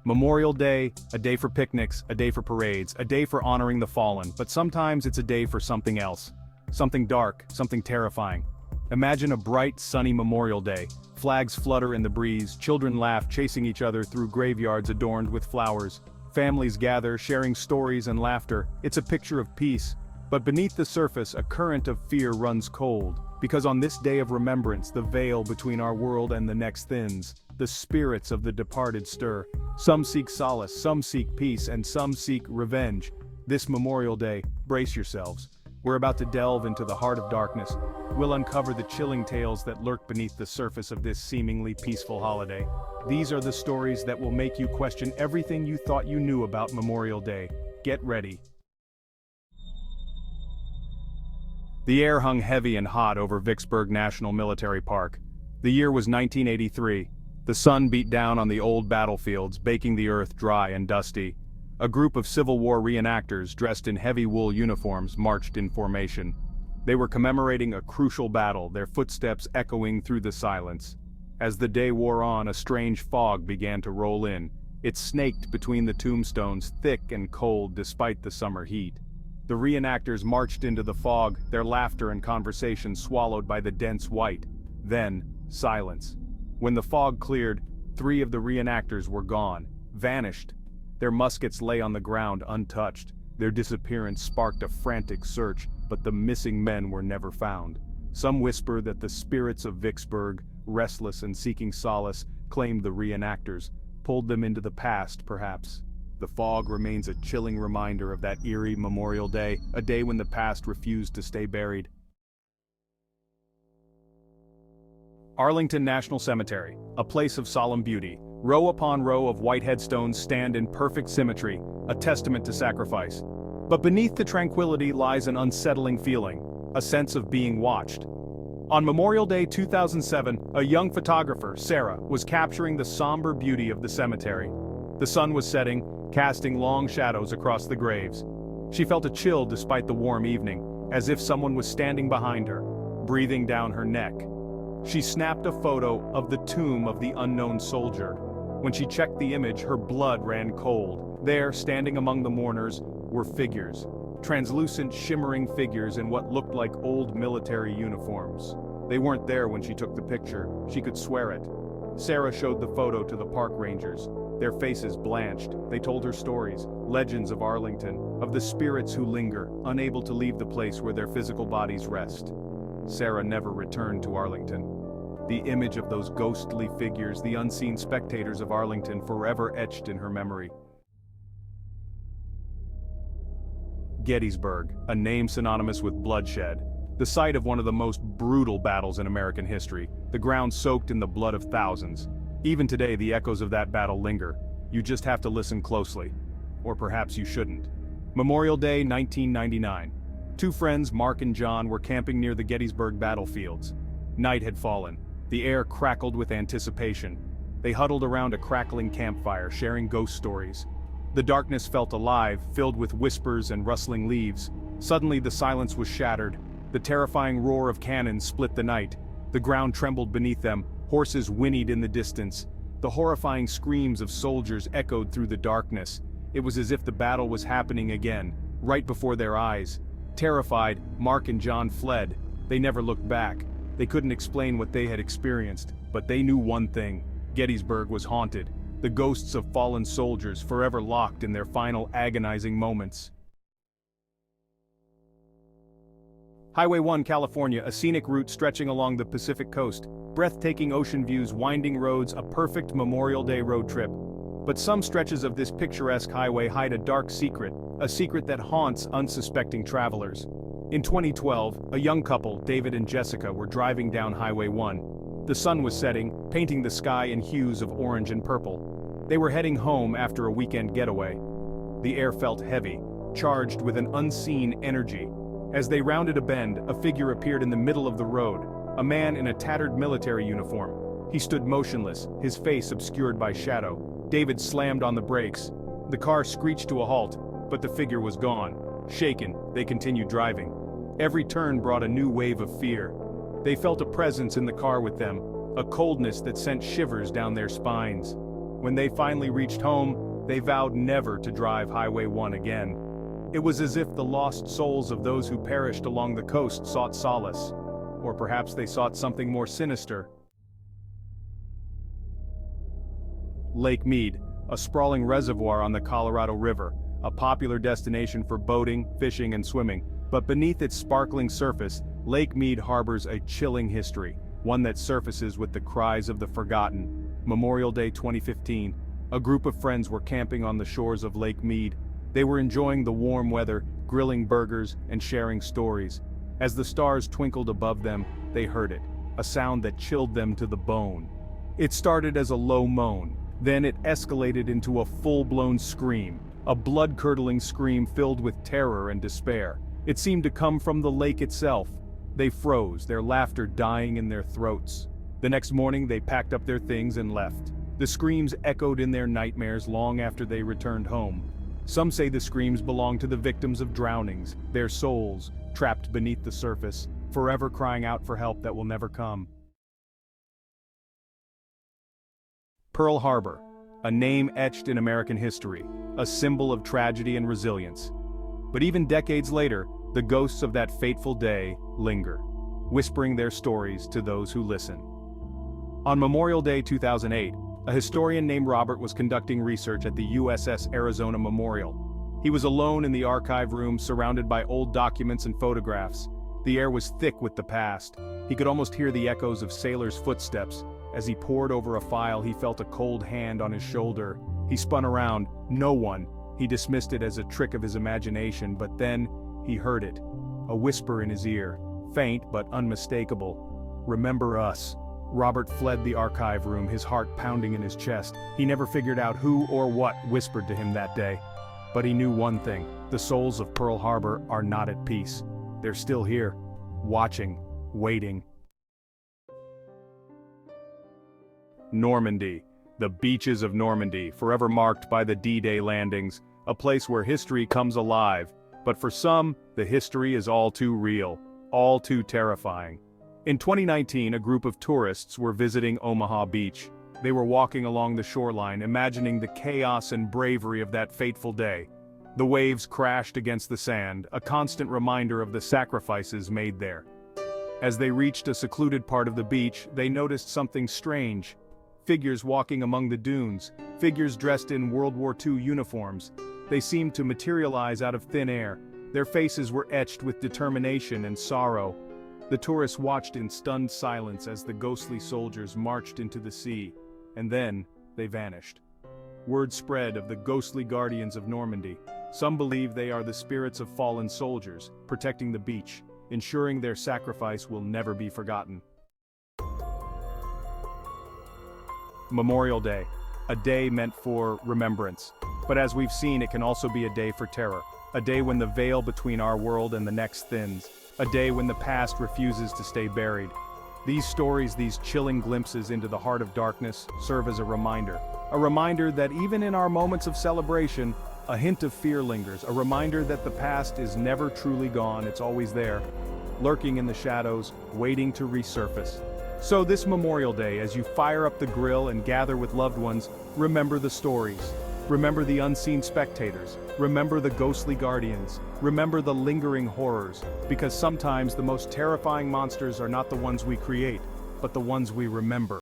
Memorial Day, a day for picnics, a day for parades, a day for honoring the fallen, but sometimes it's a day for something else. Something dark, something terrifying. Imagine a bright, sunny Memorial Day. Flags flutter in the breeze, children laugh chasing each other through graveyards adorned with flowers. Families gather, sharing stories and laughter. It's a picture of peace. But beneath the surface, a current of fear runs cold. Because on this day of remembrance, the veil between our world and the next thins. The spirits of the departed stir. Some seek solace, some seek peace, and some seek revenge. This Memorial Day, brace yourselves. We're about to delve into the heart of darkness. We'll uncover the chilling tales that lurk beneath the surface of this seemingly peaceful holiday. These are the stories that will make you question everything you thought you knew about Memorial Day. Get ready. The air hung heavy and hot over Vicksburg National Military Park. The year was 1983. The sun beat down on the old battlefields, baking the earth dry and dusty. A group of Civil War reenactors dressed in heavy wool uniforms marched in formation. They were commemorating a crucial battle, their footsteps echoing through the silence. As the day wore on, a strange fog began to roll in. It snaked between the tombstones, thick and cold despite the summer heat. The reenactors marched into the fog, their laughter and conversation swallowed by the dense white. Then, silence. When the fog cleared, 3 of the reenactors were gone, vanished. Their muskets lay on the ground untouched. Their disappearance sparked a frantic search, but the missing men were never found. Some whisper that the spirits of Vicksburg, restless and seeking solace, claimed the reenactors, pulled them into the past, perhaps. The fog remains a chilling reminder of that eerie Memorial Day, a day when the past refused to stay buried. Arlington National Cemetery, a place of solemn beauty. Row upon row of white headstones stand in perfect symmetry, a testament to sacrifice. But beneath the tranquility lies an unsettling feeling, a sense of being watched. On Memorial Day 2007, a young photographer, Sarah, was capturing the somber beauty of the cemetery. The sun was setting, casting long shadows across the graves. She felt a chill despite the warm evening, as if someone was standing behind her, breathing down her neck. She snapped a photo of the tomb of the unknown soldier. When she checked the image, her blood ran cold. There, standing among the mourners, were figures. Translucent, shimmering figures in what looked like old military uniforms. They weren't there when she took the picture. She could swear it. Sarah showed the photo to the park rangers. Their faces blanched. They told her stories, legends of Arlington, of the spirits who linger, unable to leave the place where their physical bodies rest. Sarah never returned to Arlington. The image of those ghostly figures, the unseen spectators of Arlington, forever etched in her memory. Gettysburg, a name synonymous with bloodshed. The site of one of the most brutal battles in American history, the ground soaked in the blood of thousands. Even today, the echoes of that battle linger. You just have to listen closely. Or perhaps you shouldn't. Memorial Day 1999. 2 friends, Mark and John, were camping near the Gettysburg battlefields. Night had fallen. The air crackled with anticipation. They huddled around a crackling campfire, sharing ghost stories. The darkness felt alive, filled with whispers and rustling leaves. Suddenly the silence was shattered. The terrifying roar of cannon split the night. The ground trembled beneath them. Horses whinnied in the distance. The horrifying screams of soldiers echoed through the darkness. It was as if the battle was happening again, right before their eyes. Terrified, Mark and John fled. They never looked back. They couldn't explain what they had experienced, but they knew one thing. Gettysburg was haunted. The ghosts of fallen soldiers forever locked in their final agonizing moments. Highway 1, California, a scenic route stretching along the Pacific coast. Breathtaking ocean views, winding roads, a perfect Memorial Day road trip. But some stretches of this picturesque highway hide a dark secret, a secret that haunts unsuspecting travelers. In 2012, a young couple, David and Jessica, were driving down Highway 1. The sun was setting, painting the sky in hues of orange and purple. They were heading home after a weekend getaway. The air felt heavy, charged with an unseen energy. As they rounded a bend, a figure appeared in the middle of the road, a man in a tattered military uniform. He stood motionless, his face obscured by shadow. David slammed on the brakes. The car screeched to a halt, but the figure was gone. Shaken, they continued driving. Every turn brought a new wave of fear. They felt a presence in the car with them, a coldness that sent shivers down their spines. When they finally reached home, they vowed never to drive Highway 1 again. It was as if the lost souls of those who perished along the coast sought solace. Or perhaps they sought something more sinister. Lake Mead, a sprawling reservoir on the Colorado River, a popular destination for boating, fishing, and swimming. But beneath its sparkling surface, Lake Mead harbors a chilling history, one that surfaces with the cries of the forgotten. Memorial Day 2015, a group of friends were camping on the shores of Lake Mead. They were enjoying the warm weather, grilling burgers, and sharing stories. As the stars twinkled above them, they heard it, a sound that chilled them to the bone. It started as a low moan, then it escalated into a full-blown scream, a blood-curdling scream filled with terror and despair. It seemed to come from the lake itself. They froze, their laughter dying in their throats. The next morning they packed up their things and left. The screams echoed in their nightmares long after they returned home. Some say the screams belong to the victims of drownings, their souls, trapped beneath the surface, forever crying out for help that will never come. Pearl Harbor, a name etched in American history, a symbol of tragedy and resilience. But even decades later, the ghosts of that fateful day linger, whispering their stories to those who listen. On Memorial Day 2008, a historian named Robert was conducting research at the USS Arizona Memorial. He was alone in the archive room, surrounded by old documents and photographs. The air was thick with the past. He could almost hear the echoes of sailors' footsteps. As he pored over a file, he felt a cold hand on his shoulder. He spun around. No one. He dismissed it as a trick of his imagination, but then he heard it. A whisper in his ear, faint but unmistakable. "Remember us." Robert fled the archive room, his heart pounding in his chest. He never figured out who or what whispered to him that day. But he knew one thing: the souls of Pearl Harbor are not at peace. They're still here, watching, waiting. Normandy. The beaches of Normandy, forever marked by the D-Day landings, a place where history comes alive. But for some, the history is all too real, all too terrifying. In 2019, a group of tourists were visiting Omaha Beach. They were walking along the shoreline, imagining the chaos and bravery of that fateful day. The waves crashed against the sand, a constant reminder of the sacrifices made there. As they reached a secluded part of the beach, they noticed something strange. Figures walking among the dunes, figures dressed in World War II uniforms. They seemed to materialize out of thin air. Their faces were etched with determination and sorrow. The tourists watched in stunned silence as the ghostly soldiers marched into the sea, and then they vanished. Word spread of the ghostly guardians of Normandy. Some believe they are the spirits of fallen soldiers, protecting the beach, ensuring their sacrifice will never be forgotten. Memorial Day, a day meant for remembrance. But as we've seen, it can also be a day for terror. A day when the veil between our world and the next thins. A day when the past refuses to stay buried. These stories, these chilling glimpses into the heart of darkness, serve as a reminder. A reminder that even in our moments of celebration, a hint of fear lingers. A reminder that the past is never truly gone, it's always there, lurking in the shadows, waiting to resurface. So this Memorial Day, as you fire up the grill and gather with loved ones, remember the stories. Remember the unseen spectators. Remember the ghostly guardians. Remember the lingering horrors, because sometimes the most terrifying monsters are not the ones we create, but the ones we remember.